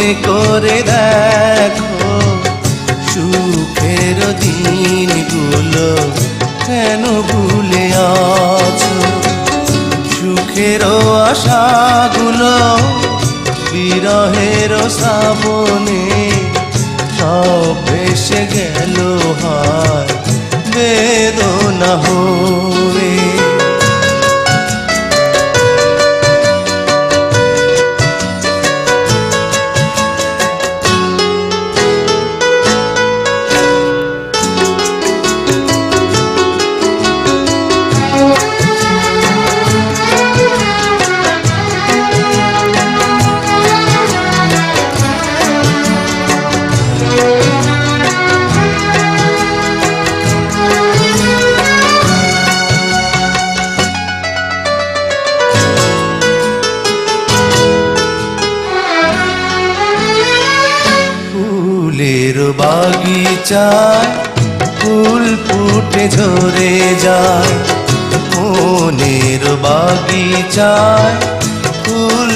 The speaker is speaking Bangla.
মনে করে দেখো সুখের দিনগুলো কেন ভুলে আছো। সুখের আশাগুলো বিরহের শ্রাবণে সব ভেসে গেল হায় বেদনা হয়ে। ফুলের বাগিচায় ফুল ফুটে ঝরে যায়, মনের বাগিচায় ফুল